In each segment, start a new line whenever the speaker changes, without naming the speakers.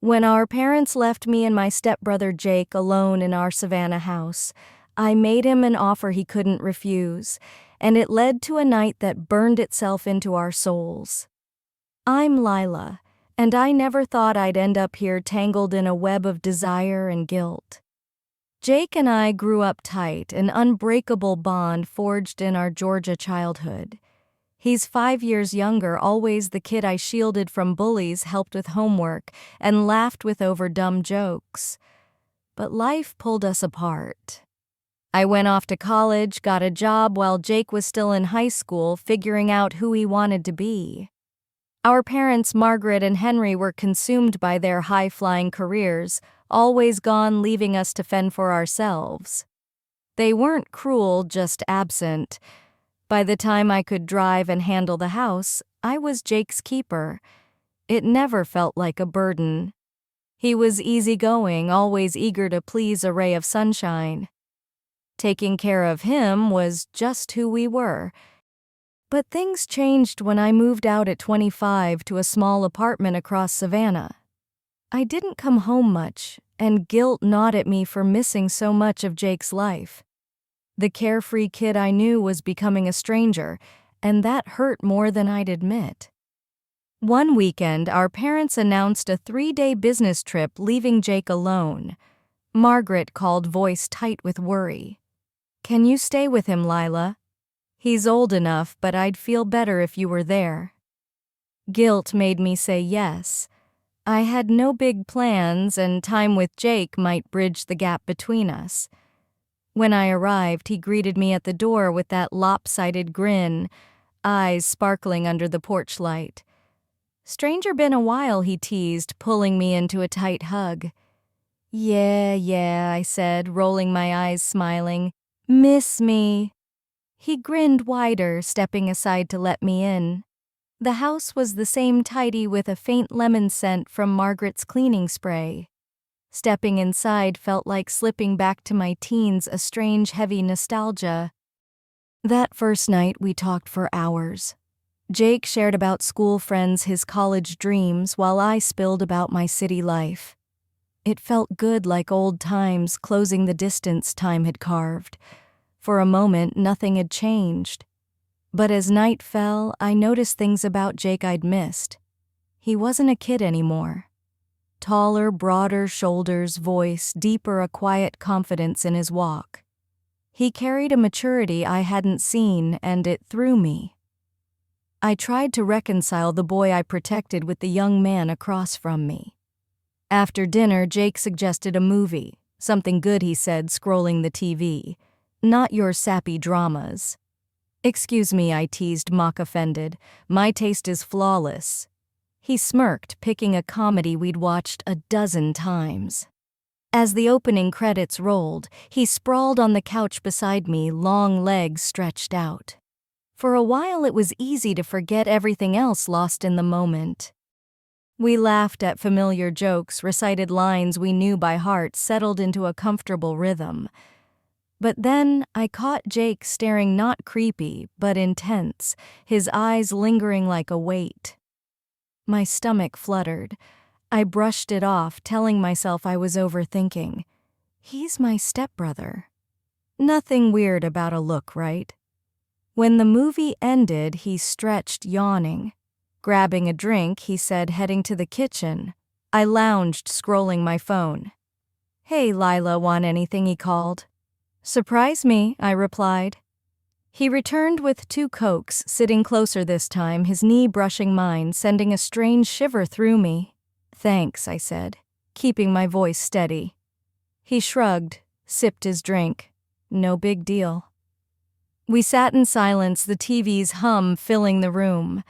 When our parents left me and my stepbrother Jake alone in our Savannah house, I made him an offer he couldn't refuse, and it led to a night that burned itself into our souls. I'm Lila, and I never thought I'd end up here tangled in a web of desire and guilt. Jake and I grew up tight, an unbreakable bond forged in our Georgia childhood. He's 5 years younger, always the kid I shielded from bullies, helped with homework, and laughed with over dumb jokes. But life pulled us apart. I went off to college, got a job while Jake was still in high school, figuring out who he wanted to be. Our parents, Margaret and Henry, were consumed by their high-flying careers, always gone, leaving us to fend for ourselves. They weren't cruel, just absent. By the time I could drive and handle the house, I was Jake's keeper. It never felt like a burden. He was easygoing, always eager to please a ray of sunshine. Taking care of him was just who we were. But things changed when I moved out at 25 to a small apartment across Savannah. I didn't come home much, and guilt gnawed at me for missing so much of Jake's life. The carefree kid I knew was becoming a stranger, and that hurt more than I'd admit. One weekend, our parents announced a 3-day business trip, leaving Jake alone. Margaret called, voice tight with worry. "Can you stay with him, Lila? He's old enough, but I'd feel better if you were there." Guilt made me say yes. I had no big plans, and time with Jake might bridge the gap between us. When I arrived, he greeted me at the door with that lopsided grin, eyes sparkling under the porch light. "Stranger been a while," he teased, pulling me into a tight hug. Yeah, I said, rolling my eyes, smiling. "Miss me." He grinned wider, stepping aside to let me in. The house was the same, tidy, with a faint lemon scent from Margaret's cleaning spray. Stepping inside felt like slipping back to my teens, a strange, heavy nostalgia. That first night, we talked for hours. Jake shared about school friends, his college dreams, while I spilled about my city life. It felt good, like old times, closing the distance time had carved. For a moment, nothing had changed. But as night fell, I noticed things about Jake I'd missed. He wasn't a kid anymore. Taller, broader shoulders, voice deeper, a quiet confidence in his walk. He carried a maturity I hadn't seen, and it threw me. I tried to reconcile the boy I protected with the young man across from me. After dinner, Jake suggested a movie. "Something good," he said, scrolling the TV. "Not your sappy dramas." "Excuse me," I teased, mock offended. "My taste is flawless." He smirked, picking a comedy we'd watched a dozen times. As the opening credits rolled, he sprawled on the couch beside me, long legs stretched out. For a while, it was easy to forget everything else, lost in the moment. We laughed at familiar jokes, recited lines we knew by heart, settled into a comfortable rhythm. But then I caught Jake staring, not creepy, but intense, his eyes lingering like a weight. My stomach fluttered. I brushed it off, telling myself I was overthinking. He's my stepbrother. Nothing weird about a look, right? When the movie ended, he stretched, yawning. Grabbing a drink, he said, heading to the kitchen. I lounged, scrolling my phone. "Hey, Lila, want anything?" he called. "Surprise me," I replied. He returned with 2 Cokes, sitting closer this time, his knee brushing mine, sending a strange shiver through me. "Thanks," I said, keeping my voice steady. He shrugged, sipped his drink. "No big deal." We sat in silence, the TV's hum filling the room.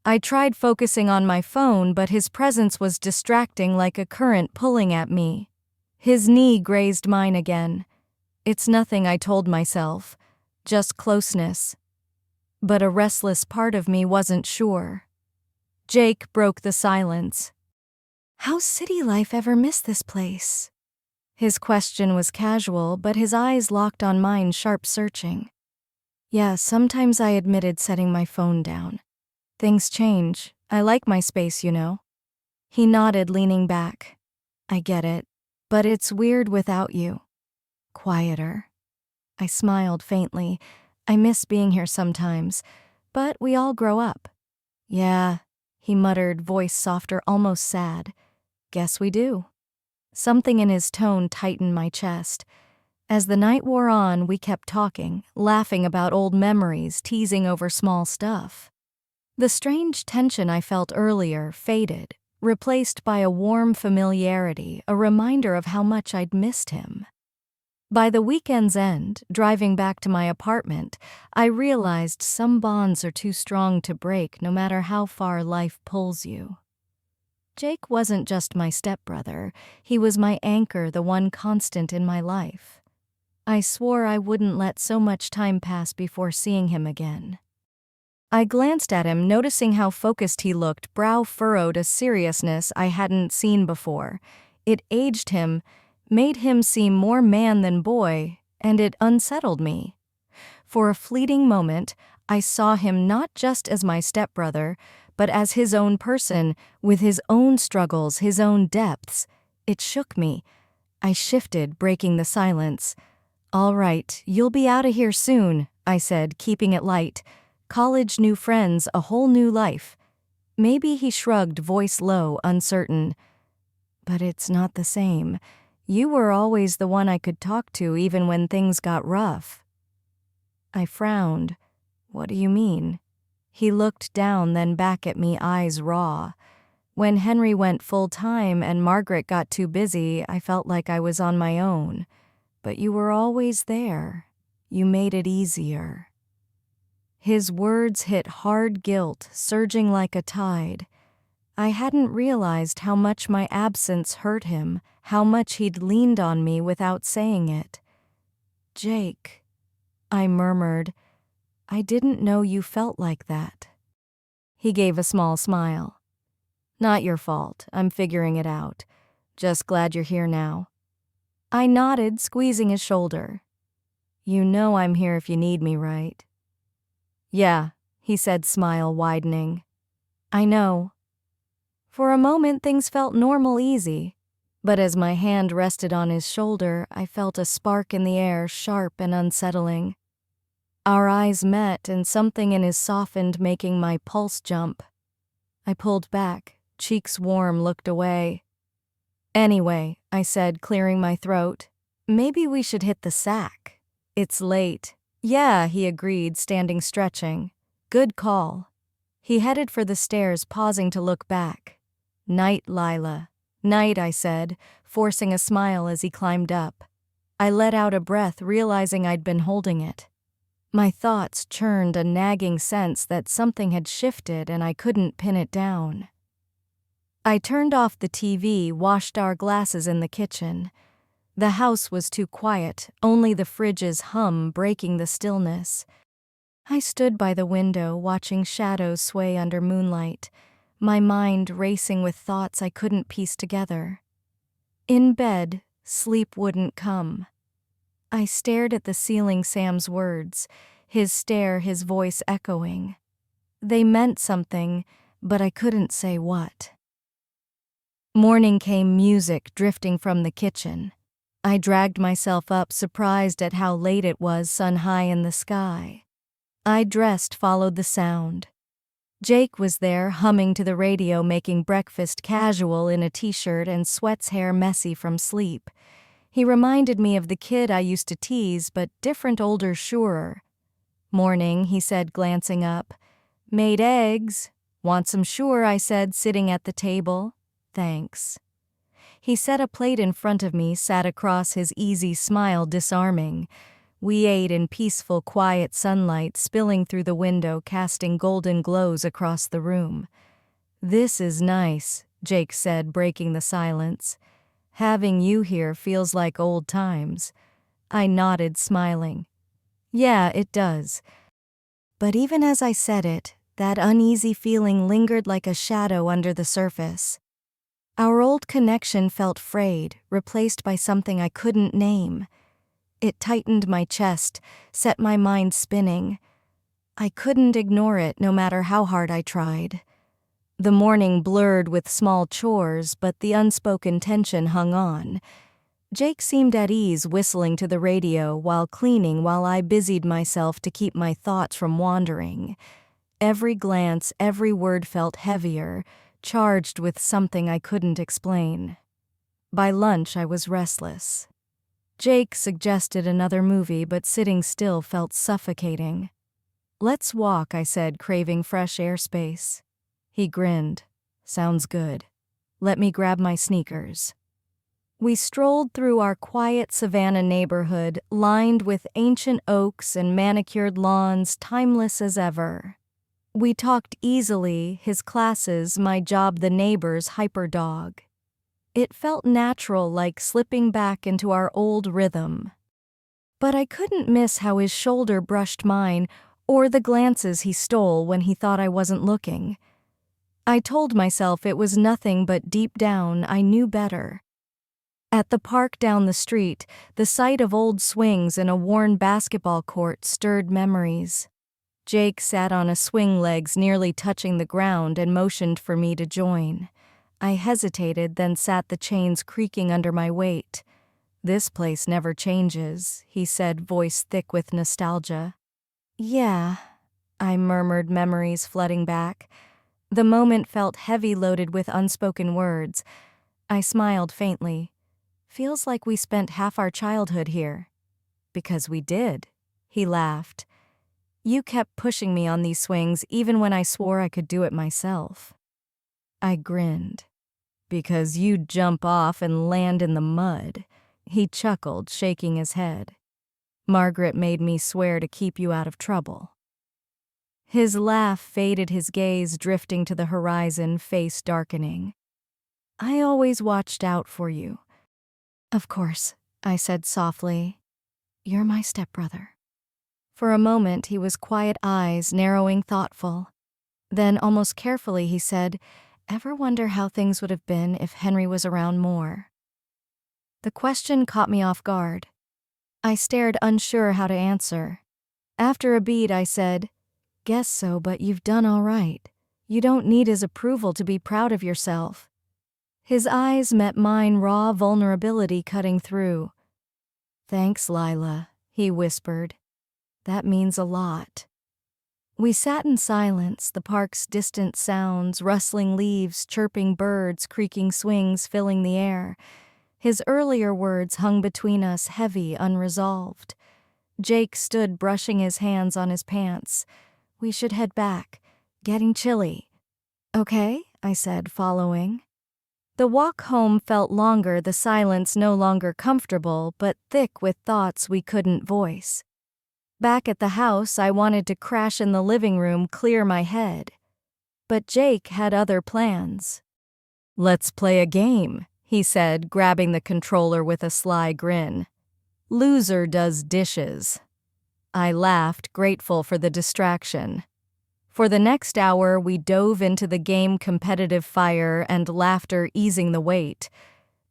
I tried focusing on my phone, but his presence was distracting, like a current pulling at me. His knee grazed mine again. "It's nothing," I told myself. "Just closeness." But a restless part of me wasn't sure. Jake broke the silence. "How's city life ever miss this place?" His question was casual, but his eyes locked on mine, sharp, searching. "Yeah, sometimes," I admitted, setting my phone down. "Things change. I like my space, you know." He nodded, leaning back. I get it, but it's weird without you. Quieter. I smiled faintly. I miss being here sometimes, but we all grow up. Yeah, he muttered, voice softer, almost sad. Guess we do. Something in his tone tightened my chest. As the night wore on, we kept talking, laughing about old memories, teasing over small stuff. The strange tension I felt earlier faded, replaced by a warm familiarity, a reminder of how much I'd missed him. By the weekend's end, driving back to my apartment, I realized some bonds are too strong to break no matter how far life pulls you. Jake wasn't just my stepbrother, he was my anchor, the one constant in my life. I swore I wouldn't let so much time pass before seeing him again. I glanced at him, noticing how focused he looked, brow furrowed, a seriousness I hadn't seen before. It aged him, made him seem more man than boy, and it unsettled me. For a fleeting moment, I saw him not just as my stepbrother, but as his own person, with his own struggles, his own depths. It shook me. I shifted, breaking the silence. All right, you'll be out of here soon, I said, keeping it light. College, new friends, a whole new life. Maybe he shrugged, voice low, uncertain. But it's not the same. You were always the one I could talk to even when things got rough. I frowned. What do you mean? He looked down, then back at me, eyes raw. When Henry went full-time and Margaret got too busy, I felt like I was on my own. But you were always there. You made it easier. His words hit hard, guilt, surging like a tide. I hadn't realized how much my absence hurt him, how much he'd leaned on me without saying it. Jake, I murmured, I didn't know you felt like that. He gave a small smile. Not your fault, I'm figuring it out. Just glad you're here now. I nodded, squeezing his shoulder. You know I'm here if you need me, right? Yeah, he said, smile widening. I know. For a moment things felt normal, easy. But as my hand rested on his shoulder, I felt a spark in the air, sharp and unsettling. Our eyes met, and something in his softened, making my pulse jump. I pulled back, cheeks warm, looked away. Anyway, I said, clearing my throat, maybe we should hit the sack. It's late. Yeah, he agreed, standing stretching. Good call. He headed for the stairs, pausing to look back. Night, Lila. Night, I said, forcing a smile as he climbed up. I let out a breath, realizing I'd been holding it. My thoughts churned, a nagging sense that something had shifted and I couldn't pin it down. I turned off the TV, washed our glasses in the kitchen. The house was too quiet, only the fridge's hum breaking the stillness. I stood by the window, watching shadows sway under moonlight, my mind racing with thoughts I couldn't piece together. In bed, sleep wouldn't come. I stared at the ceiling, Sam's words, his stare, his voice echoing. They meant something, but I couldn't say what. Morning came, music drifting from the kitchen. I dragged myself up, surprised at how late it was, sun high in the sky. I dressed, followed the sound. Jake was there, humming to the radio, making breakfast, casual in a t-shirt and sweats, hair messy from sleep. He reminded me of the kid I used to tease, but different, older, surer. Morning, he said, glancing up. Made eggs. Want some? Sure, I said, sitting at the table. Thanks. He set a plate in front of me, sat across, his easy smile disarming. We ate in peaceful, quiet sunlight spilling through the window, casting golden glows across the room. This is nice, Jake said, breaking the silence. Having you here feels like old times. I nodded, smiling. Yeah, it does. But even as I said it, that uneasy feeling lingered like a shadow under the surface. Our old connection felt frayed, replaced by something I couldn't name. It tightened my chest, set my mind spinning. I couldn't ignore it, no matter how hard I tried. The morning blurred with small chores, but the unspoken tension hung on. Jake seemed at ease whistling to the radio while I busied myself to keep my thoughts from wandering. Every glance, every word felt heavier, charged with something I couldn't explain. By lunch, I was restless. Jake suggested another movie, but sitting still felt suffocating. "Let's walk," I said, craving fresh airspace. He grinned. "Sounds good. Let me grab my sneakers." We strolled through our quiet Savannah neighborhood, lined with ancient oaks and manicured lawns, timeless as ever. We talked easily, his classes, my job, the neighbor's hyperdog. It felt natural, like slipping back into our old rhythm. But I couldn't miss how his shoulder brushed mine, or the glances he stole when he thought I wasn't looking. I told myself it was nothing, but deep down I knew better. At the park down the street, the sight of old swings and a worn basketball court stirred memories. Jake sat on a swing, legs nearly touching the ground, and motioned for me to join. I hesitated, then sat, the chains creaking under my weight. "This place never changes," he said, voice thick with nostalgia. "Yeah," I murmured, memories flooding back. The moment felt heavy, loaded with unspoken words. I smiled faintly. "Feels like we spent half our childhood here." "Because we did," he laughed. "You kept pushing me on these swings even when I swore I could do it myself." I grinned. "Because you'd jump off and land in the mud." He chuckled, shaking his head. "Margaret made me swear to keep you out of trouble." His laugh faded, his gaze drifting to the horizon, face darkening. "I always watched out for you." "Of course," I said softly. "You're my stepbrother." For a moment he was quiet, eyes narrowing, thoughtful. Then, almost carefully, he said, "Ever wonder how things would have been if Henry was around more?" The question caught me off guard. I stared, unsure how to answer. After a beat, I said, "Guess so, but you've done all right. You don't need his approval to be proud of yourself." His eyes met mine, raw vulnerability cutting through. "Thanks, Lila," he whispered. "That means a lot." We sat in silence, the park's distant sounds, rustling leaves, chirping birds, creaking swings filling the air. His earlier words hung between us, heavy, unresolved. Jake stood, brushing his hands on his pants. "We should head back. Getting chilly." "Okay," I said, following. The walk home felt longer, the silence no longer comfortable, but thick with thoughts we couldn't voice. Back at the house, I wanted to crash in the living room, clear my head. But Jake had other plans. "Let's play a game," he said, grabbing the controller with a sly grin. "Loser does dishes." I laughed, grateful for the distraction. For the next hour, we dove into the game, competitive fire and laughter easing the weight.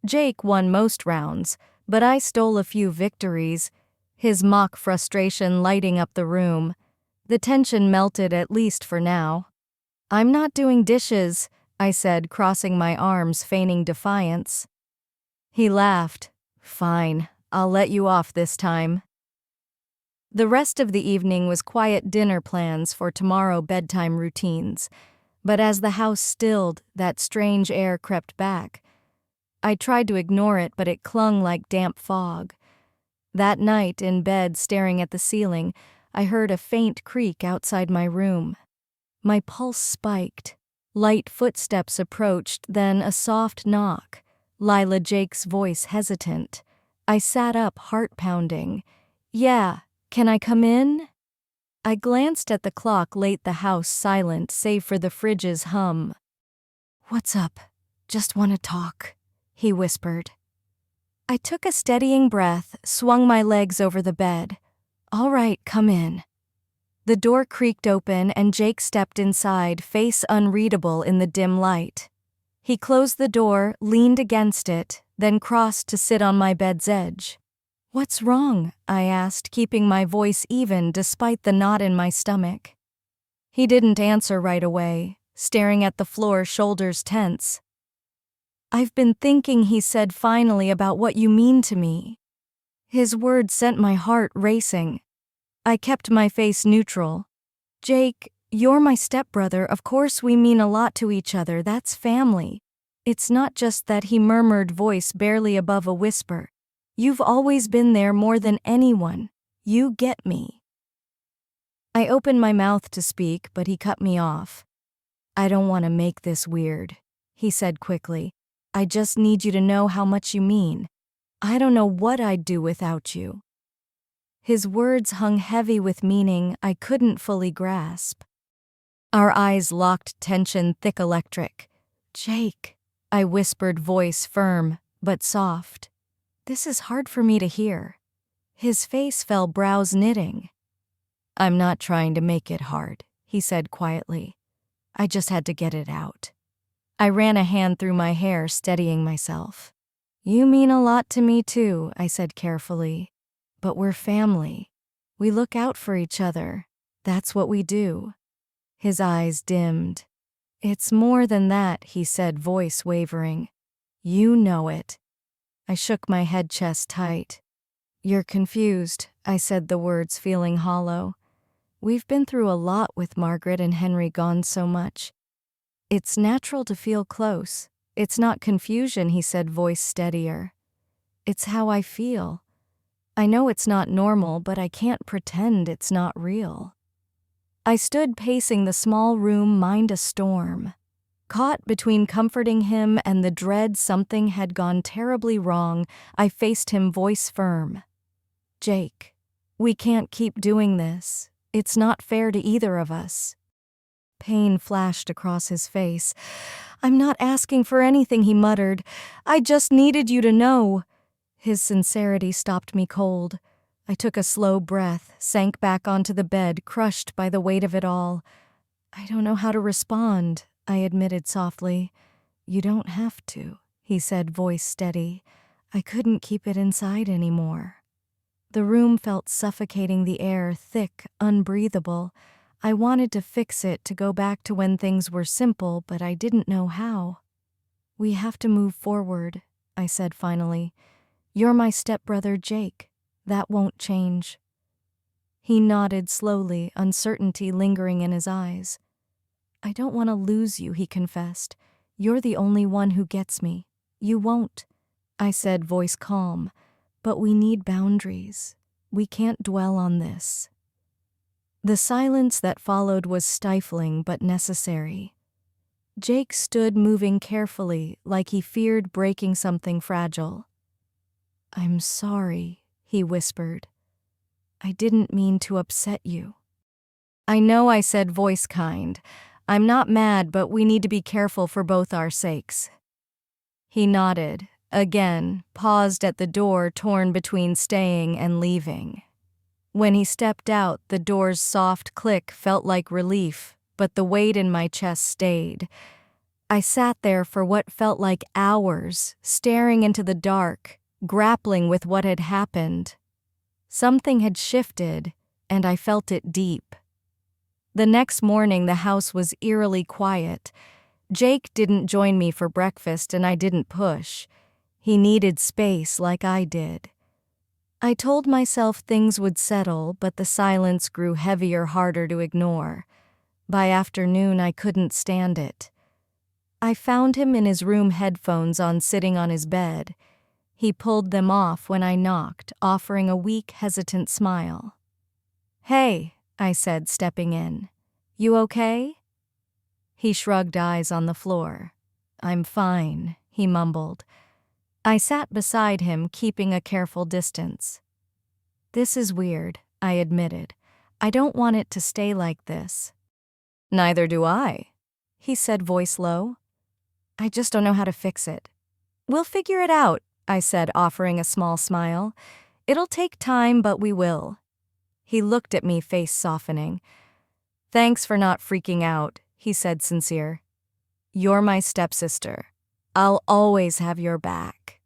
Jake won most rounds, but I stole a few victories, his mock frustration lighting up the room. The tension melted, at least for now. "I'm not doing dishes," I said, crossing my arms, feigning defiance. He laughed. "Fine, I'll let you off this time." The rest of the evening was quiet, dinner plans for tomorrow, bedtime routines. But as the house stilled, that strange air crept back. I tried to ignore it, but it clung like damp fog. That night, in bed, staring at the ceiling, I heard a faint creak outside my room. My pulse spiked. Light footsteps approached, then a soft knock. Lila, Jake's voice hesitant. I sat up, heart pounding. "Yeah. Can I come in?" I glanced at the clock, late, the house silent, save for the fridge's hum. "What's up? Just want to talk," he whispered. I took a steadying breath, swung my legs over the bed. "All right, come in." The door creaked open and Jake stepped inside, face unreadable in the dim light. He closed the door, leaned against it, then crossed to sit on my bed's edge. "What's wrong?" I asked, keeping my voice even despite the knot in my stomach. He didn't answer right away. staring at the floor, shoulders tense. "I've been thinking," he said finally, "about what you mean to me." His words sent my heart racing. I kept my face neutral. "Jake, you're my stepbrother. Of course we mean a lot to each other. That's family. It's not just that," he murmured, voice barely above a whisper. "You've always been there more than anyone. You get me." I opened my mouth to speak, but he cut me off. "I don't want to make this weird," he said quickly. "I just need you to know how much you mean. I don't know what I'd do without you." His words hung heavy with meaning I couldn't fully grasp. Our eyes locked, tension thick, electric. "Jake," I whispered, voice firm but soft. "This is hard for me to hear." His face fell, brows knitting. "I'm not trying to make it hard," he said quietly. "I just had to get it out." I ran a hand through my hair, steadying myself. "You mean a lot to me too," I said carefully. "But we're family. We look out for each other. That's what we do." His eyes dimmed. "It's more than that," he said, voice wavering. "You know it." I shook my head, chest tight. "You're confused," I said, the words feeling hollow. "We've been through a lot with Margaret and Henry, gone so much. It's natural to feel close. It's not confusion," he said, voice steadier. "It's how I feel. I know it's not normal, but I can't pretend it's not real." I stood pacing the small room, mind a storm. Caught between comforting him and the dread something had gone terribly wrong, I faced him, voice firm. "Jake, we can't keep doing this. It's not fair to either of us." Pain flashed across his face. "I'm not asking for anything," he muttered. "I just needed you to know." His sincerity stopped me cold. I took a slow breath, sank back onto the bed, crushed by the weight of it all. "I don't know how to respond," I admitted softly. "You don't have to," he said, voice steady. I couldn't keep it inside anymore. The room felt suffocating, the air thick, unbreathable. I wanted to fix it, to go back to when things were simple, but I didn't know how. "We have to move forward," I said finally. "You're my stepbrother, Jake. That won't change." He nodded slowly, uncertainty lingering in his eyes. "I don't want to lose you," he confessed. "You're the only one who gets me. You won't," I said, voice calm. "But we need boundaries. We can't dwell on this." The silence that followed was stifling but necessary. Jake stood, moving carefully, like he feared breaking something fragile. "I'm sorry," he whispered. "I didn't mean to upset you." "I know," I said, voice kind. "I'm not mad, but we need to be careful for both our sakes." He nodded, again, paused at the door, torn between staying and leaving. When he stepped out, the door's soft click felt like relief, but the weight in my chest stayed. I sat there for what felt like hours, staring into the dark, grappling with what had happened. Something had shifted, and I felt it deep. The next morning, the house was eerily quiet. Jake didn't join me for breakfast, and I didn't push. He needed space like I did. I told myself things would settle, but the silence grew heavier, harder to ignore. By afternoon, I couldn't stand it. I found him in his room, headphones on, sitting on his bed. He pulled them off when I knocked, offering a weak, hesitant smile. "Hey," I said, stepping in. "You okay?" He shrugged, eyes on the floor. "I'm fine," he mumbled. I sat beside him, keeping a careful distance. "This is weird," I admitted. "I don't want it to stay like this." "Neither do I," he said, voice low. "I just don't know how to fix it." "We'll figure it out," I said, offering a small smile. "It'll take time, but we will." He looked at me, face softening. "Thanks for not freaking out," he said, sincere. "You're my stepsister. I'll always have your back."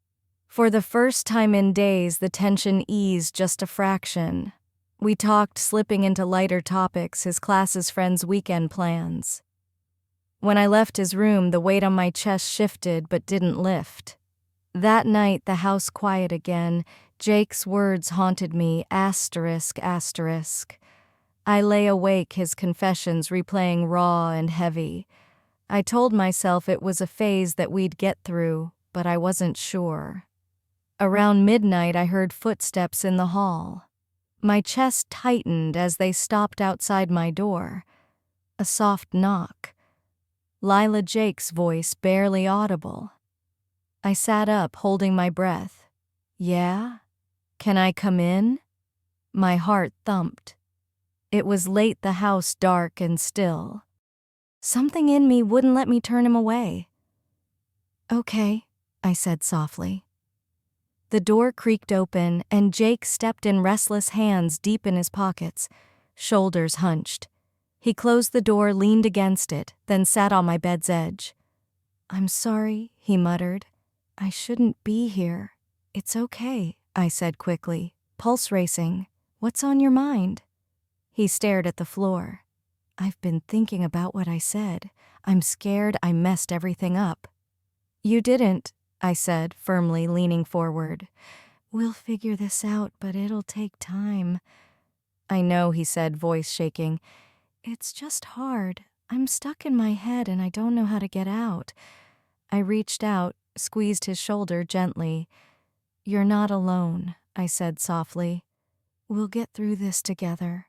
For the first time in days, the tension eased just a fraction. We talked, slipping into lighter topics, his class's friends' weekend plans. When I left his room, the weight on my chest shifted but didn't lift. That night, the house quiet again. Jake's words haunted me, asterisk, asterisk. I lay awake, his confessions replaying raw and heavy. I told myself it was a phase that we'd get through, but I wasn't sure. Around midnight, I heard footsteps in the hall. My chest tightened as they stopped outside my door. A soft knock. Lila Jake's voice barely audible. I sat up, holding my breath. Yeah? Can I come in? My heart thumped. It was late, the house dark and still. Something in me wouldn't let me turn him away. Okay, I said softly. The door creaked open, and Jake stepped in, restless hands deep in his pockets, shoulders hunched. He closed the door, leaned against it, then sat on my bed's edge. I'm sorry, he muttered. I shouldn't be here. It's okay, I said quickly, pulse racing. What's on your mind? He stared at the floor. I've been thinking about what I said. I'm scared I messed everything up. You didn't, I said, firmly, leaning forward. We'll figure this out, but it'll take time. I know, he said, voice shaking. It's just hard. I'm stuck in my head and I don't know how to get out. I reached out, squeezed his shoulder gently. You're not alone, I said softly. We'll get through this together.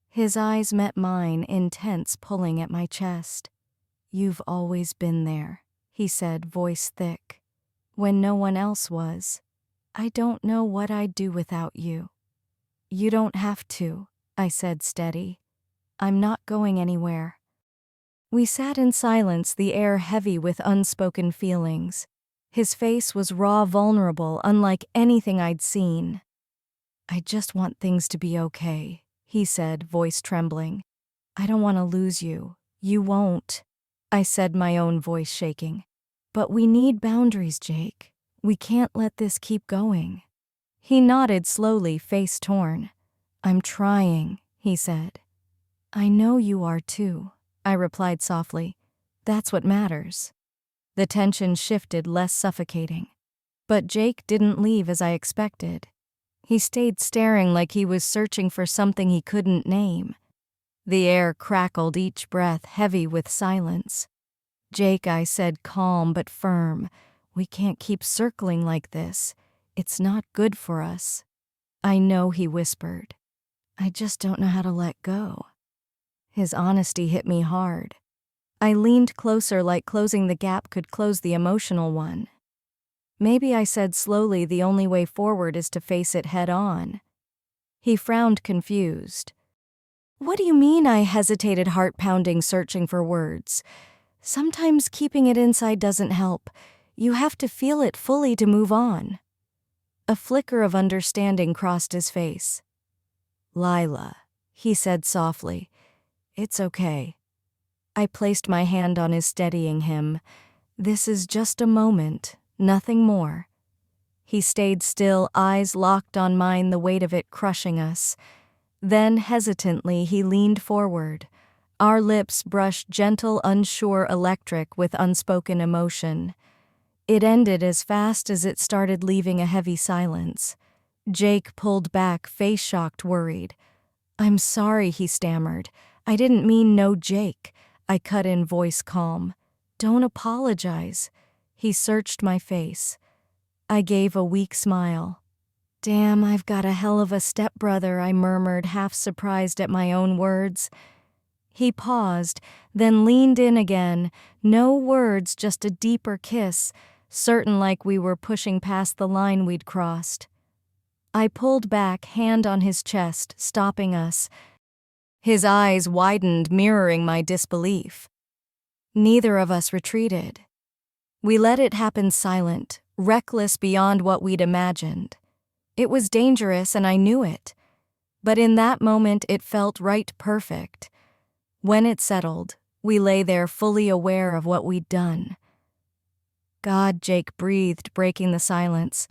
His eyes met mine, intense, pulling at my chest. You've always been there, he said, voice thick. When no one else was. I don't know what I'd do without you. You don't have to, I said steady. I'm not going anywhere. We sat in silence, the air heavy with unspoken feelings. His face was raw, vulnerable, unlike anything I'd seen. I just want things to be okay, he said, voice trembling. I don't want to lose you. You won't, I said, my own voice shaking. But we need boundaries, Jake. We can't let this keep going. He nodded slowly, face torn. I'm trying, he said. I know you are too, I replied softly. That's what matters. The tension shifted, less suffocating. But Jake didn't leave as I expected. He stayed staring like he was searching for something he couldn't name. The air crackled, each breath heavy with silence. Jake, I said, calm but firm, we can't keep circling like this. It's not good for us. I know, he whispered. I just don't know how to let go. His honesty hit me hard. I leaned closer, like closing the gap could close the emotional one. Maybe, I said slowly, the only way forward is to face it head on. He frowned, confused. What do you mean? I hesitated, heart pounding, searching for words. Sometimes keeping it inside doesn't help. You have to feel it fully to move on. A flicker of understanding crossed his face. Lila, he said softly. It's okay. I placed my hand on his, steadying him. This is just a moment, nothing more. He stayed still, eyes locked on mine, the weight of it crushing us. Then, hesitantly, he leaned forward. Our lips brushed, gentle, unsure, electric with unspoken emotion. It ended as fast as it started, leaving a heavy silence. Jake pulled back, face shocked, worried. I'm sorry, he stammered. I didn't mean no, Jake. I cut in, voice calm. Don't apologize. He searched my face. I gave a weak smile. Damn, I've got a hell of a stepbrother, I murmured, half surprised at my own words. He paused, then leaned in again. No words, just a deeper kiss, certain like we were pushing past the line we'd crossed. I pulled back, hand on his chest, stopping us. His eyes widened, mirroring my disbelief. Neither of us retreated. We let it happen, silent, reckless beyond what we'd imagined. It was dangerous, and I knew it. But in that moment, it felt right, perfect. When it settled, we lay there fully aware of what we'd done. God, Jake breathed, breaking the silence.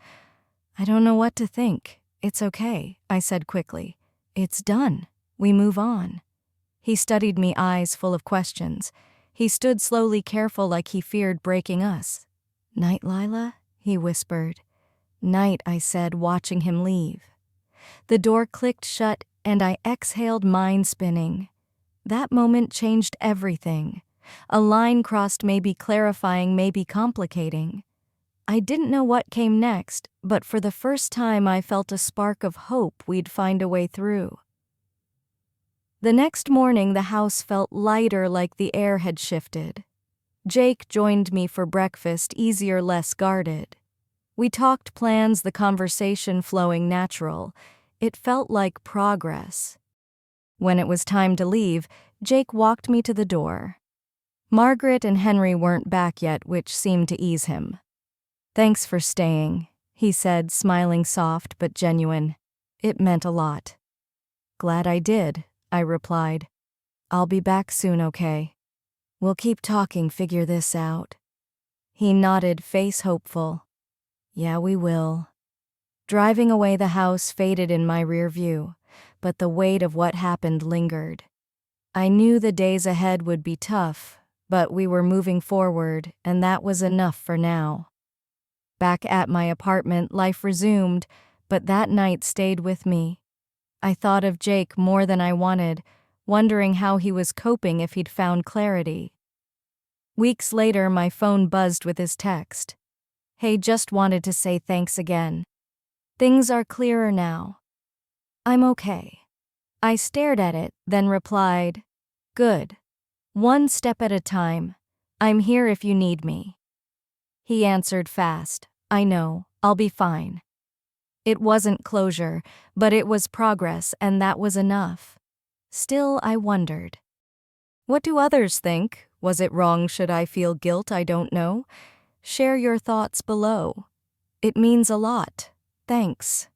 I don't know what to think. It's okay, I said quickly. It's done. We move on. He studied me, eyes full of questions. He stood slowly, careful, like he feared breaking us. "Night, Lila?" he whispered. "Night," I said, watching him leave. The door clicked shut, and I exhaled, mind spinning. That moment changed everything. A line crossed, maybe clarifying, maybe complicating. I didn't know what came next, but for the first time I felt a spark of hope we'd find a way through. The next morning the house felt lighter, like the air had shifted. Jake joined me for breakfast, easier, less guarded. We talked plans, the conversation flowing natural. It felt like progress. When it was time to leave, Jake walked me to the door. Margaret and Henry weren't back yet, which seemed to ease him. "Thanks for staying," he said, smiling, soft but genuine. It meant a lot. "Glad I did," I replied. "I'll be back soon, okay? We'll keep talking, figure this out." He nodded, face hopeful. "Yeah, we will." Driving away, the house faded in my rear view, but the weight of what happened lingered. I knew the days ahead would be tough, but we were moving forward, and that was enough for now. Back at my apartment, life resumed, but that night stayed with me. I thought of Jake more than I wanted, wondering how he was coping, if he'd found clarity. Weeks later, my phone buzzed with his text. "Hey, just wanted to say thanks again. Things are clearer now. I'm okay." I stared at it, then replied, "Good. One step at a time. I'm here if you need me." He answered fast, "I know, I'll be fine." It wasn't closure, but it was progress, and that was enough. Still, I wondered. What do others think? Was it wrong? Should I feel guilt? I don't know. Share your thoughts below. It means a lot. Thanks.